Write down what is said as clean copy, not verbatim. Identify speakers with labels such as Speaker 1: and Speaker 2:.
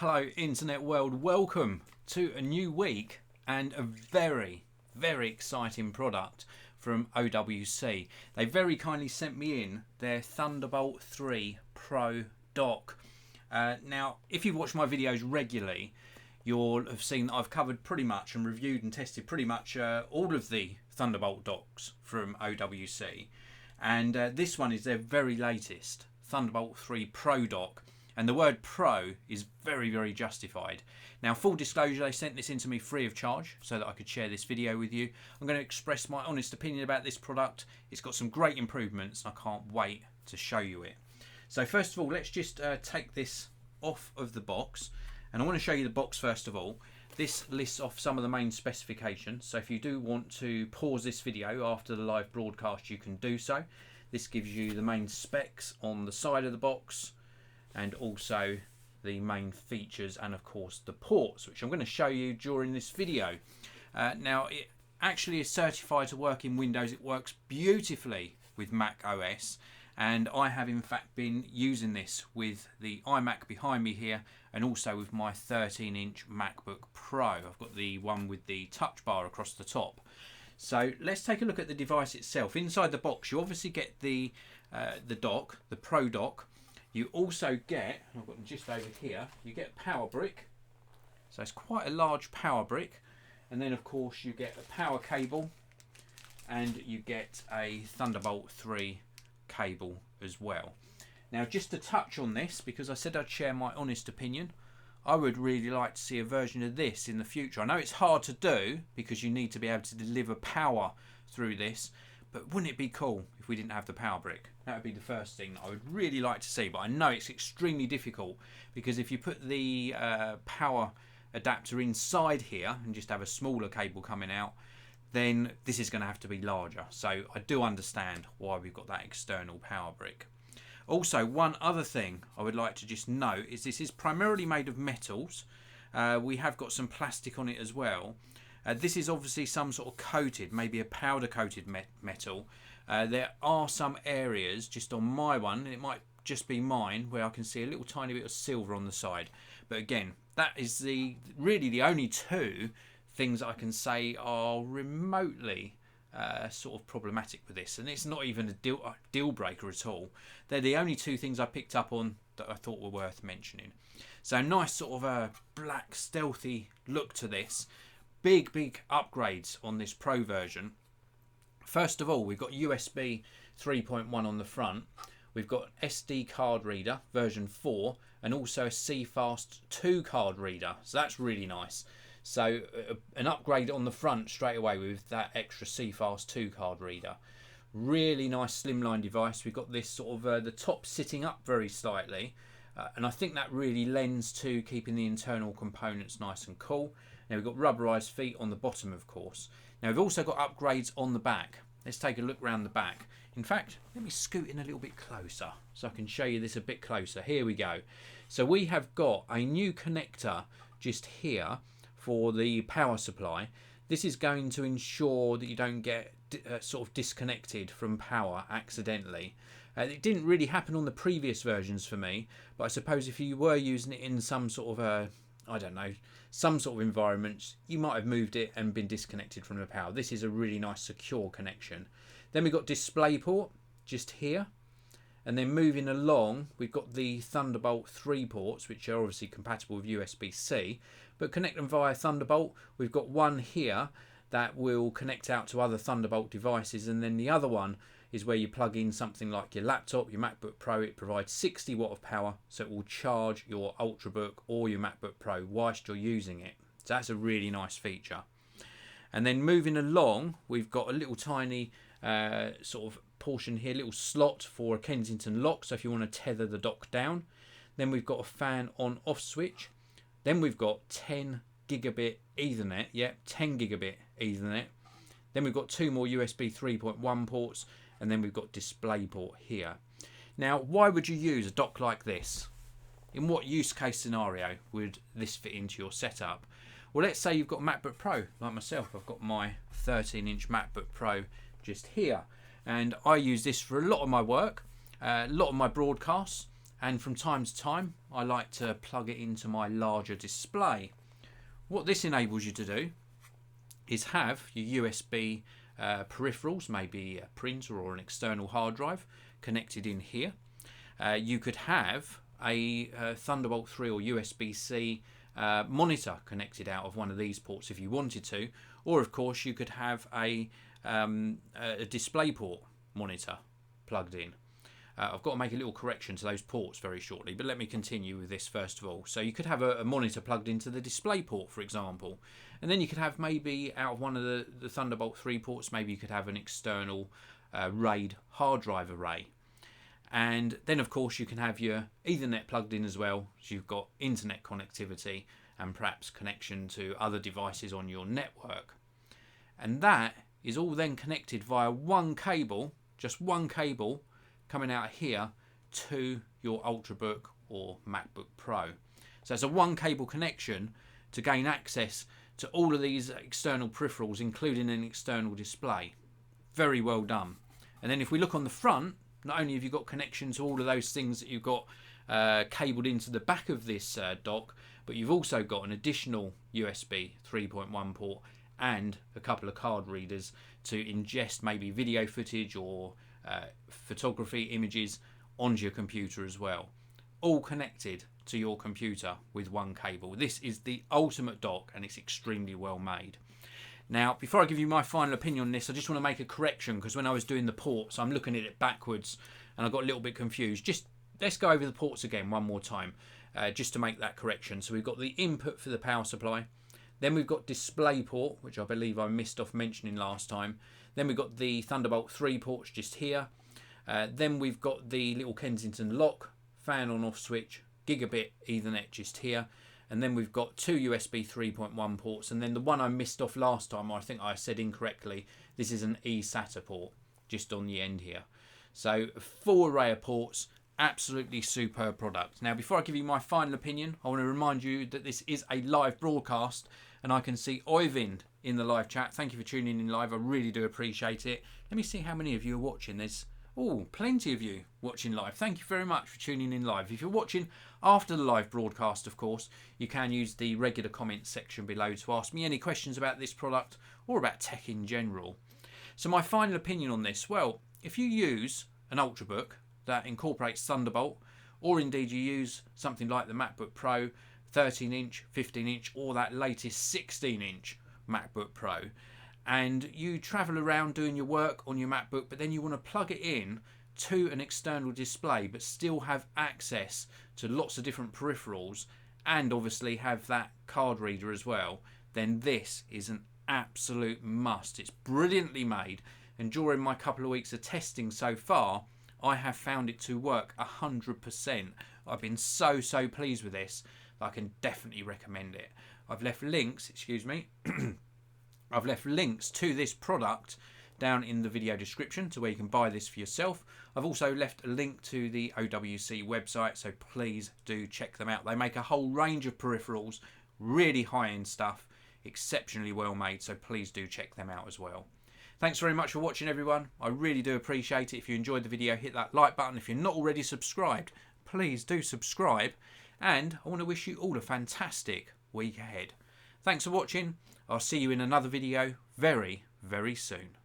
Speaker 1: Hello internet world, welcome to a new week and a very exciting product from OWC. They very kindly sent me in their Thunderbolt 3 Pro dock. Now if you've watched my videos regularly, you'll have seen that I've covered pretty much and reviewed and tested pretty much all of the Thunderbolt docks from OWC, and this one is their very latest Thunderbolt 3 Pro dock. And the word pro is very justified. Now, full disclosure, they sent this in to me free of charge so that I could share this video with you. I'm going to express my honest opinion about this product. It's got some great improvements and I can't wait to show you it. So first of all, let's just take this off of the box. And I want to show you the box first of all. This lists off some of the main specifications. So if you do want to pause this video after the live broadcast, you can do so. This gives you the main specs on the side of the box, and also the main features and of course the ports, which I'm going to show you during this video. Now it actually is certified to work in Windows. It works beautifully with Mac OS, and I have in fact been using this with the iMac behind me here and also with my 13-inch MacBook Pro. I've got the one with the touch bar across the top. So let's take a look at the device itself. Inside the box you obviously get the dock, the Pro dock. You also get, I've got them just over here, you get a power brick. So it's quite a large power brick. And then of course you get a power cable and you get a Thunderbolt 3 cable as well. Now just to touch on this, because I said I'd share my honest opinion, I would really like to see a version of this in the future. I know it's hard to do because you need to be able to deliver power through this, but wouldn't it be cool if we didn't have the power brick? That would be the first thing I would really like to see, but I know it's extremely difficult because if you put the power adapter inside here and just have a smaller cable coming out, then this is going to have to be larger. So I do understand why we've got that external power brick. Also, one other thing I would like to just note is this is primarily made of metals. We have got some plastic on it as well. This is obviously some sort of coated, maybe a powder coated metal. There are some areas just on my one, it might just be mine, where I can see a little tiny bit of silver on the side. But again, that is really the only two things I can say are remotely sort of problematic with this, and it's not even a deal breaker at all. They're the only two things I picked up on that I thought were worth mentioning. So nice sort of a black stealthy look to this. Big upgrades on this Pro version. First of all, we've got USB 3.1 on the front. We've got SD card reader version 4 and also a CFast 2 card reader. So that's really nice. So an upgrade on the front straight away with that extra CFast 2 card reader. Really nice slimline device. We've got this sort of the top sitting up very slightly. And I think that really lends to keeping the internal components nice and cool. Now we've got rubberized feet on the bottom, of course. Now we've also got upgrades on the back. Let's take a look around the back. In fact, let me scoot in a little bit closer so I can show you this a bit closer. Here we go. So we have got a new connector just here for the power supply. This is going to ensure that you don't get sort of disconnected from power accidentally. It didn't really happen on the previous versions for me, but I suppose if you were using it in some sort of I don't know, some sort of environment, you might have moved it and been disconnected from the power. This is a really nice secure connection. Then we've got DisplayPort just here. And then moving along, we've got the Thunderbolt 3 ports, which are obviously compatible with USB-C, but connect them via Thunderbolt. We've got one here that will connect out to other Thunderbolt devices, and then the other one is where you plug in something like your laptop, your MacBook Pro. It provides 60 watt of power, so it will charge your Ultrabook or your MacBook Pro whilst you're using it. So that's a really nice feature. And then moving along, we've got a little tiny sort of portion here, little slot for a Kensington lock, so if you want to tether the dock down. Then we've got a fan on off switch. Then we've got 10 gigabit Ethernet, 10 gigabit Ethernet. Then we've got two more USB 3.1 ports, and then we've got DisplayPort here. Now, why would you use a dock like this? In what use case scenario would this fit into your setup? Well, let's say you've got a MacBook Pro, like myself. I've got my 13-inch MacBook Pro just here, and I use this for a lot of my work, a lot of my broadcasts, and from time to time I like to plug it into my larger display. What this enables you to do is have your USB peripherals, maybe a printer or an external hard drive, connected in here. You could have a Thunderbolt 3 or USB-C monitor connected out of one of these ports if you wanted to, or of course you could have a DisplayPort monitor plugged in. I've got to make a little correction to those ports very shortly, but let me continue with this first of all. So you could have a monitor plugged into the DisplayPort, for example, and then you could have maybe out of one of the Thunderbolt 3 ports, maybe you could have an external RAID hard drive array. And then of course you can have your Ethernet plugged in as well, so you've got internet connectivity and perhaps connection to other devices on your network. And that is all then connected via one cable, just one cable coming out here to your Ultrabook or MacBook Pro. So it's a one cable connection to gain access to all of these external peripherals, including an external display. Very well done. And then if we look on the front, not only have you got connection to all of those things that you've got cabled into the back of this dock, but you've also got an additional USB 3.1 port and a couple of card readers to ingest maybe video footage or photography images onto your computer as well. All connected to your computer with one cable. This is the ultimate dock and it's extremely well made. Now, before I give you my final opinion on this, I just want to make a correction, because when I was doing the ports, I'm looking at it backwards and I got a little bit confused. Just let's go over the ports again one more time, just to make that correction. So we've got the input for the power supply, then we've got DisplayPort, which I believe I missed off mentioning last time. Then we've got the Thunderbolt 3 ports just here. Then we've got the little Kensington lock, fan on off switch, gigabit Ethernet just here. And then we've got two USB 3.1 ports, and then the one I missed off last time, I think I said incorrectly, this is an eSATA port just on the end here. So a full array of ports, absolutely superb product. Now before I give you my final opinion, I want to remind you that this is a live broadcast and I can see Oyvind in the live chat. Thank you for tuning in live, I really do appreciate it. Let me see how many of you are watching. There's plenty of you watching live. Thank you very much for tuning in live. If you're watching after the live broadcast, of course, you can use the regular comments section below to ask me any questions about this product or about tech in general. So my final opinion on this, well, if you use an Ultrabook that incorporates Thunderbolt, or indeed you use something like the MacBook Pro 13-inch, 15-inch, or that latest 16-inch MacBook Pro, and you travel around doing your work on your MacBook, but then you want to plug it in to an external display but still have access to lots of different peripherals and obviously have that card reader as well, then this is an absolute must. It's brilliantly made, and during my couple of weeks of testing so far, I have found it to work 100%. I've been so pleased with this that I can definitely recommend it. I've left links, I've left links to this product down in the video description to where you can buy this for yourself. I've also left a link to the OWC website, so please do check them out. They make a whole range of peripherals, really high-end stuff, exceptionally well made, so please do check them out as well. Thanks very much for watching, everyone. I really do appreciate it. If you enjoyed the video, hit that like button. If you're not already subscribed, please do subscribe. And I want to wish you all a fantastic week ahead. Thanks for watching. I'll see you in another video very soon.